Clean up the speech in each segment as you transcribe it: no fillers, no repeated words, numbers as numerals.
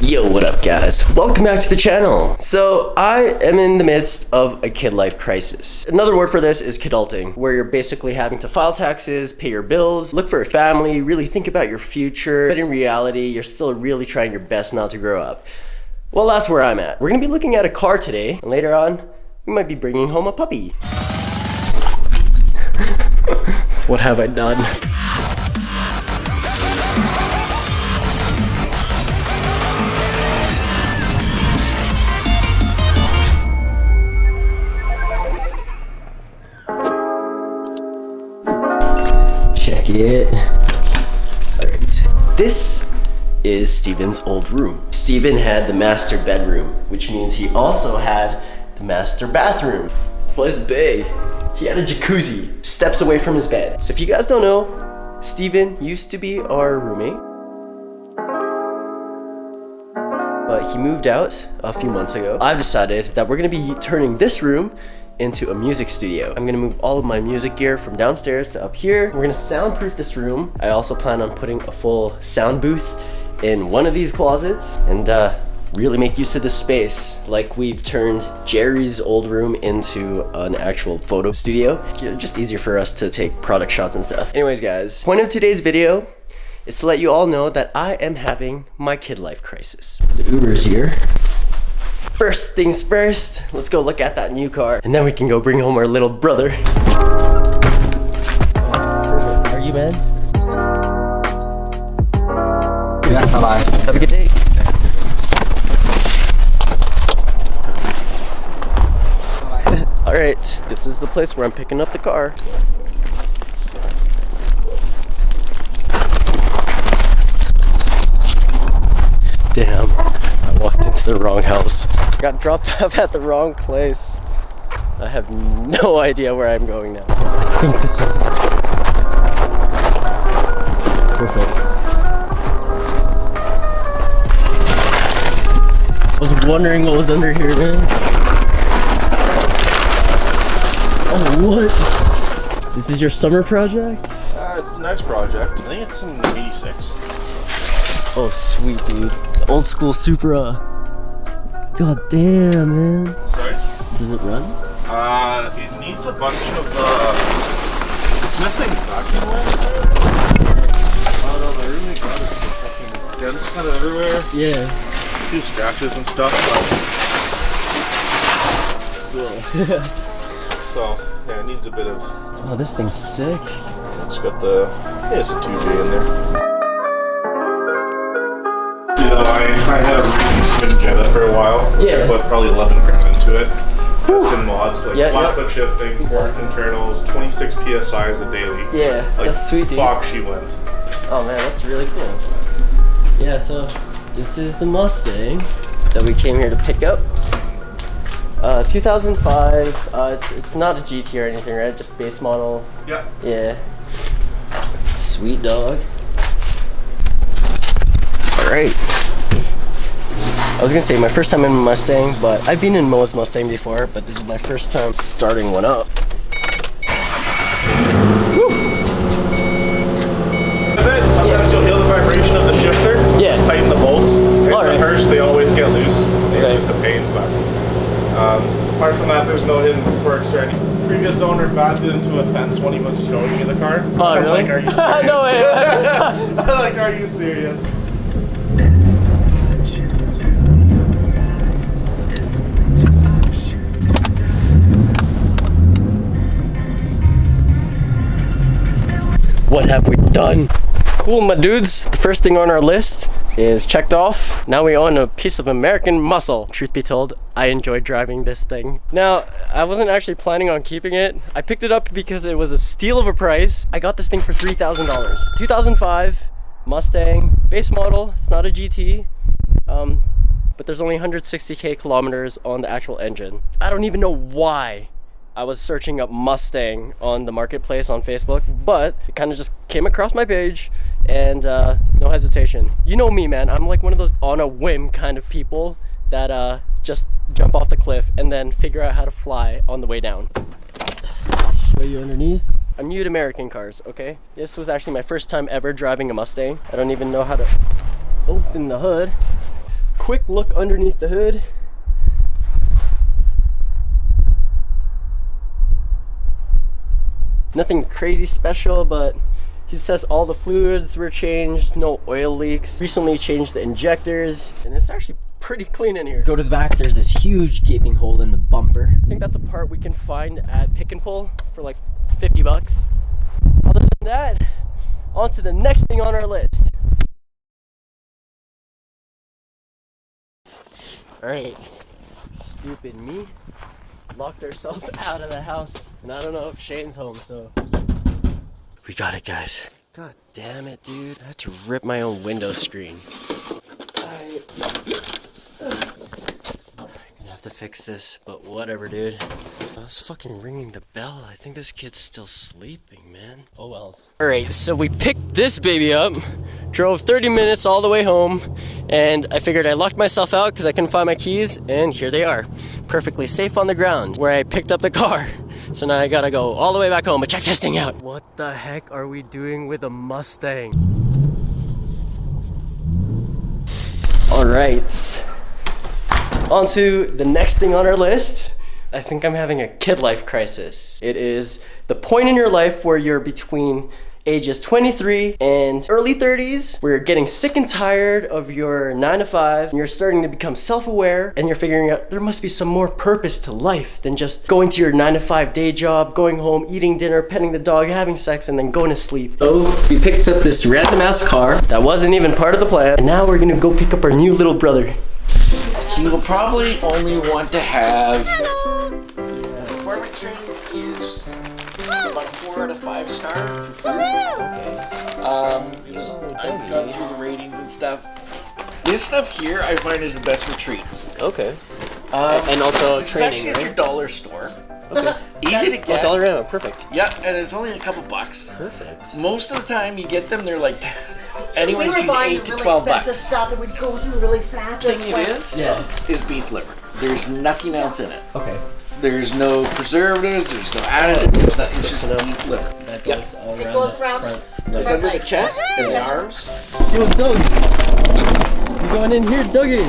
Yo, what up guys? Welcome back to the channel. So I am in the midst of a kid life crisis. Another word for this is kidulting, where you're basically having to file taxes, pay your bills, look for a family, really think about your future, but in reality, you're still really trying your best not to grow up. Well, that's where I'm at. We're gonna be looking at a car today, and later on, we might be bringing home a puppy. What have I done? Check it. Alright. This is Steven's old room. Steven had the master bedroom, which means he also had the master bathroom. This place is big. He had a jacuzzi steps away from his bed. So if you guys don't know, Steven used to be our roommate, but he moved out a few months ago. I've decided that we're gonna be turning this room into a music studio. I'm gonna move all of my music gear from downstairs to up here. We're gonna soundproof this room. I also plan on putting a full sound booth in one of these closets and really make use of this space, like we've turned Jerry's old room into an actual photo studio. Just easier for us to take product shots and stuff. Anyways guys, point of today's video is to let you all know that I am having my kid life crisis. The Uber's here. First things first, let's go look at that new car, and then we can go bring home our little brother. Oh, perfect. How are you, man? Yeah, bye-bye. Have a good day. All right, this is the place where I'm picking up the car. Damn, I walked into the wrong house. Got dropped off at the wrong place. I have no idea where I'm going now. I think this is it. Perfect. I was wondering what was under here, man. Oh, what? This is your summer project? It's the next project. I think it's in 86. Oh, sweet, dude. The old school Supra. God damn, man. Sorry? Does it run? It needs a bunch of, it's missing vacuum lines. Oh no, the room we got is fucking dents kind of everywhere. Yeah. A few scratches and stuff. Cool. So, yeah, it needs a bit of... Oh, this thing's sick. It's got the... Yeah, it's a 2J in there. You know, I had a really twin Jetta for a while. Yeah. I put probably 11 grand into it. It's in mods, like flat foot shifting, forked internals, 26 PSI as a daily. Yeah, like, that's sweet, dude. Fuck, she went. Oh man, that's really cool. Yeah, so this is the Mustang that we came here to pick up. 2005. It's not a GT or anything, right? Just base model. Yeah. Yeah. Sweet dog. All right. I was gonna say my first time in a Mustang, but I've been in Moa's Mustang before, but this is my first time starting one up. Woo. Sometimes you'll hear the vibration of the shifter. Yeah. Just tighten the bolts. It's All right. a Hirsch, they always get loose. It's Okay. just a pain, but apart from that, there's no hidden quirks or anything. Previous owner backed it into a fence when he was showing me the car. Oh, I'm really? like, are you serious? No way. I'm like, are you serious? What have we done? Cool, my dudes. The first thing on our list is checked off. Now we own a piece of American muscle. Truth be told, I enjoy driving this thing. Now, I wasn't actually planning on keeping it. I picked it up because it was a steal of a price. I got this thing for $3,000. 2005 Mustang, base model. It's not a GT. But there's only 160K kilometers on the actual engine. I don't even know why I was searching up Mustang on the marketplace on Facebook, but it kind of just came across my page and no hesitation. You know me, man. I'm like one of those on a whim kind of people that just jump off the cliff and then figure out how to fly on the way down. Show you underneath. I'm new to American cars, okay? This was actually my first time ever driving a Mustang. I don't even know how to open the hood. quick look underneath the hood. Nothing crazy special, but he says all the fluids were changed, no oil leaks. Recently changed the injectors, and it's actually pretty clean in here. Go to the back, there's this huge gaping hole in the bumper. I think that's a part we can find at Pick and Pull for like 50 bucks. Other than that, on to the next thing on our list. Alright, stupid me. Locked ourselves out of the house, and I don't know if Shane's home, so we got it, guys. God damn it, dude. I had to rip my own window screen. I'm gonna have to fix this, but whatever, dude. I was fucking ringing the bell. I think this kid's still sleeping, man. Oh wells. Alright, so we picked this baby up, drove 30 minutes all the way home, and I figured I locked myself out because I couldn't find my keys, and here they are. Perfectly safe on the ground where I picked up the car. So now I gotta go all the way back home and check this thing out. What the heck are we doing with a Mustang? Alright. On to the next thing on our list. I think I'm having a kid life crisis. It is the point in your life where you're between ages 23 and early 30s, where you're getting sick and tired of your 9 to 5, and you're starting to become self-aware, and you're figuring out there must be some more purpose to life than just going to your 9 to 5 day job, going home, eating dinner, petting the dog, having sex, and then going to sleep. So we picked up this random ass car that wasn't even part of the plan, and now we're gonna go pick up our new little brother. He will probably only want to have. Performance training is about a 4 out of 5 star for food. Okay. I've gone through the ratings and stuff. This stuff here I find is the best for treats. Okay. And also this training, is actually right? at your dollar store. Okay. Easy to get. $1 ammo, perfect. Yeah, and it's only a couple bucks. Perfect. Most of the time you get them, they're like anywhere We were between buying 8 to really 12 expensive bucks. stuff that would go through really fast. The thing it is beef liver. There's nothing else in it. Okay. There's no preservatives, there's no additives, nothing, it's just beef liver. That Yep. goes all It around goes the around. front. It's under the chest and the arms. Yo, Doug! You going in here, Dougie?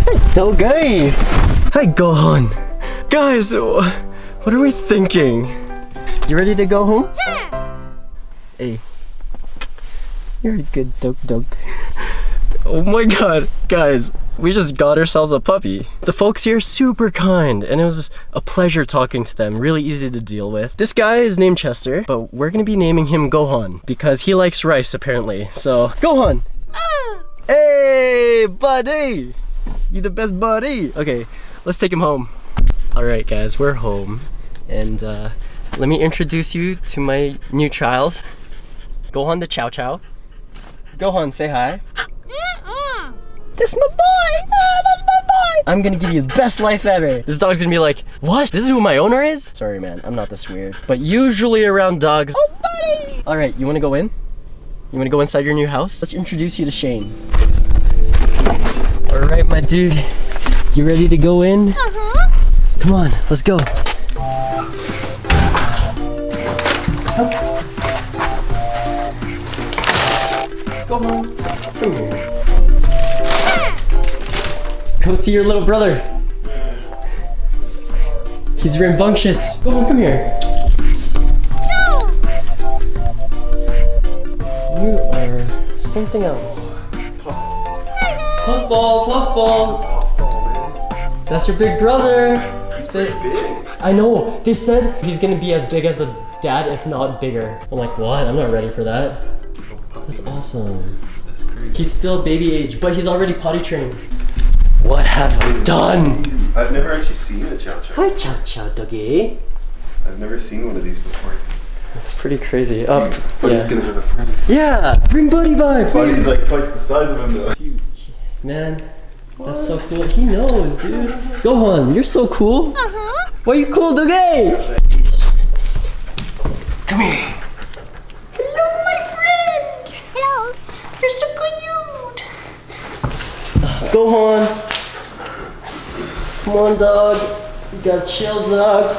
Hey, Dougie! Hi, Gohan! Guys, what are we thinking? You ready to go home? Yeah! Hey. You're a good Doug. Oh my god, guys, we just got ourselves a puppy. The folks here are super kind, and it was a pleasure talking to them, really easy to deal with. This guy is named Chester, but we're gonna be naming him Gohan, because he likes rice apparently, so Gohan! Hey, buddy! You the best buddy! Okay, let's take him home. Alright guys, we're home, and let me introduce you to my new child, Gohan the Chow Chow. Gohan, say hi. This is my boy! Oh, that's my boy! I'm gonna give you the best life ever. This dog's gonna be like, what? This is who my owner is? Sorry, man, I'm not this weird. But usually around dogs. Oh, buddy! Alright, you wanna go in? You wanna go inside your new house? Let's introduce you to Shane. Alright, my dude. You ready to go in? Come on, let's go. Go on, come here. Come see your little brother. He's rambunctious. Go on, come here. No. You are something else. Puffball, Puffball. That's your big brother. He's pretty big. I know. They said he's gonna be as big as the dad, if not bigger. I'm like, what? I'm not ready for that. That's awesome. That's crazy. He's still baby age, but he's already potty trained. What have I done? I've never actually seen a Chow Chow. Hi, Chow Chow Dougie. I've never seen one of these before. That's pretty crazy. Buddy's gonna have a friend. Yeah, bring Buddy by, please. Buddy's like twice the size of him though. Man, that's so cool. He knows, dude. Gohan, you're so cool. Why are you cool, Dougie? Come here. Hello, my friend. Hello. You're so cute. Gohan. Come on, dog. You got chill, dog.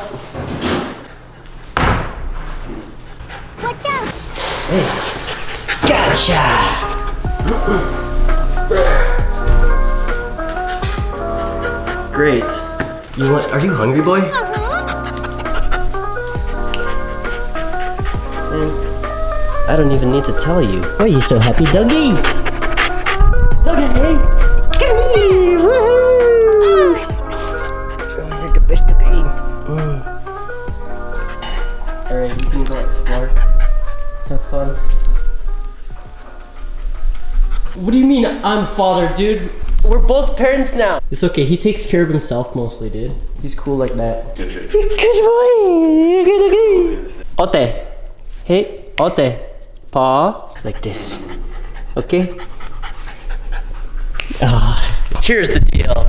Watch out. Hey. Gotcha. Great. You want? Are you hungry, boy? Man, I don't even need to tell you. Why are you so happy, Dougie? Dougie! Come here! Woohoo! Oh, you're the best Dougie. Alright, you can go explore. Have fun. What do you mean I'm father, dude? We're both parents now. It's okay, he takes care of himself mostly, dude. He's cool like that. Good boy! Good boy! Ote. Hey, Ote. Paw. Like this. Okay? Here's the deal.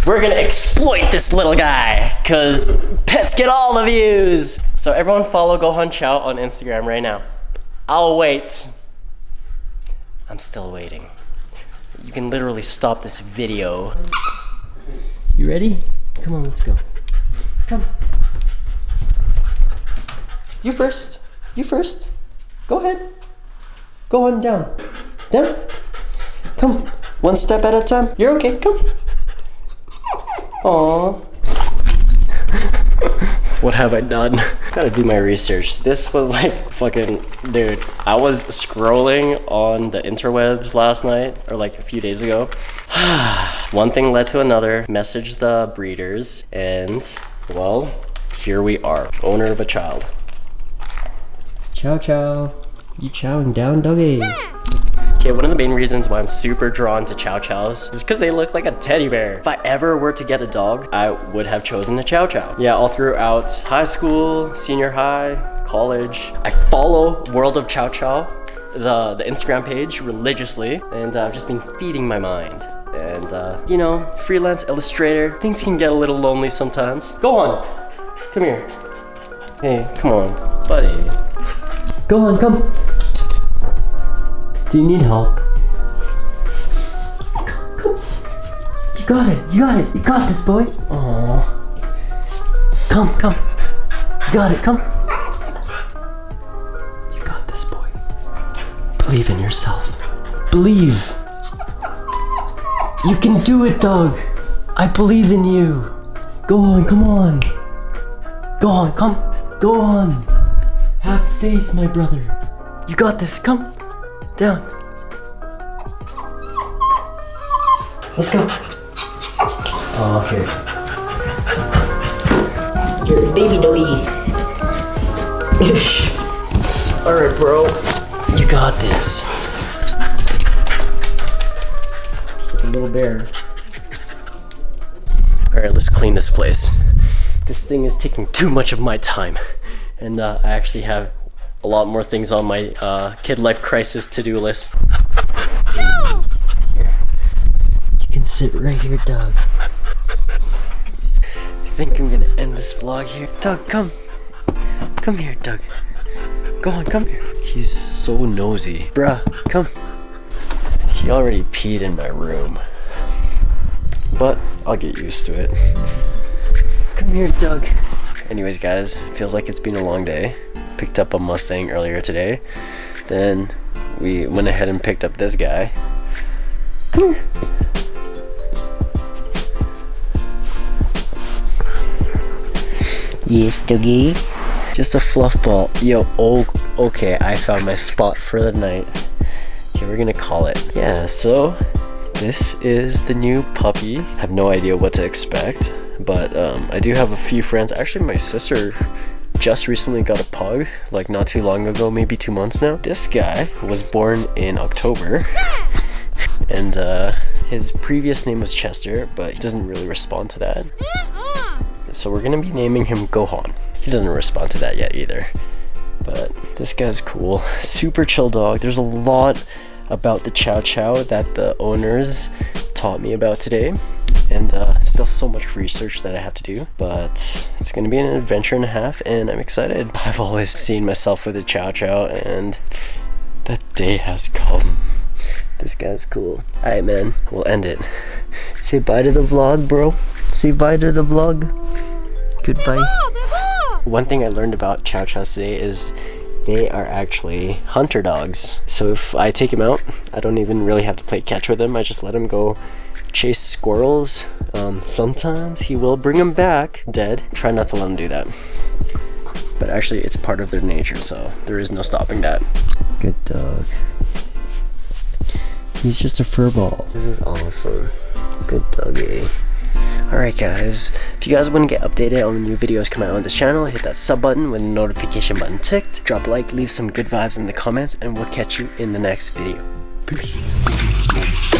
We're gonna exploit this little guy, cause pets get all the views. So everyone follow Gohan Chow on Instagram right now. I'll wait. I'm still waiting. You can literally stop this video. You ready? Come on, let's go. Come. You first. You first. Go ahead. Go on down. Down. Come. One step at a time. You're okay. Come. Aww. What have I done? Gotta do my research. This was like fucking, dude, I was scrolling on the interwebs last night, or like a few days ago. One thing led to another, messaged the breeders, and well, here we are, owner of a child. Chow chow. You chowing down, doggy? Okay, one of the main reasons why I'm super drawn to Chow Chows is because they look like a teddy bear. If I ever were to get a dog, I would have chosen a Chow Chow. Yeah, all throughout high school, senior high, college, I follow World of Chow Chow, the Instagram page, religiously, and I've just been feeding my mind. And you know, freelance illustrator, things can get a little lonely sometimes. Go on, come here. Hey, come on, buddy. Go on, come. Do you need help? Come. You got it. You got it. You got this, boy. Aww. Come. You got it. Come. You got this, boy. Believe in yourself. Believe. You can do it, dog. I believe in you. Go on. Come on. Go on. Come. Go on. Have faith, my brother. You got this. Come. Down. Let's go. Oh, here. You're a baby doggy. Alright, bro. You got this. It's like a little bear. Alright, let's clean this place. This thing is taking too much of my time. And I actually have a lot more things on my kid life crisis to-do list. Here. You can sit right here, Doug. I think I'm gonna end this vlog here. Doug, come. Come here, Doug. Go on, come here. He's so nosy. Bruh, come. He already peed in my room. But I'll get used to it. Come here, Doug. Anyways, guys, it feels like it's been a long day. Picked up a Mustang earlier today. Then we went ahead and picked up this guy. Come here. Yes, doggy. Just a fluff ball. Yo, oh, okay, I found my spot for the night. Okay, we're gonna call it. Yeah, so this is the new puppy. I have no idea what to expect, but I do have a few friends. Actually, my sister just recently got a pug, like not too long ago, maybe 2 months now. This guy was born in October, and his previous name was Chester, but he doesn't really respond to that. So we're gonna be naming him Gohan. He doesn't respond to that yet either. But this guy's cool. Super chill dog. There's a lot about the Chow Chow that the owners taught me about today. And still so much research that I have to do. But it's gonna be an adventure and a half, and I'm excited. I've always seen myself with a Chow Chow, and that day has come. This guy's cool. Alright, man, we'll end it. Say bye to the vlog, bro. Say bye to the vlog. Goodbye. One thing I learned about Chow Chows today is they are actually hunter dogs. So if I take him out, I don't even really have to play catch with them. I just let him go chase squirrels, sometimes he will bring them back dead. Try not to let him do that. But actually, it's part of their nature, so there is no stopping that. Good dog. He's just a furball. This is awesome. Good doggy. Alright guys, if you guys want to get updated on when new videos come out on this channel, hit that sub button with the notification button ticked. Drop a like, leave some good vibes in the comments, and we'll catch you in the next video. Peace.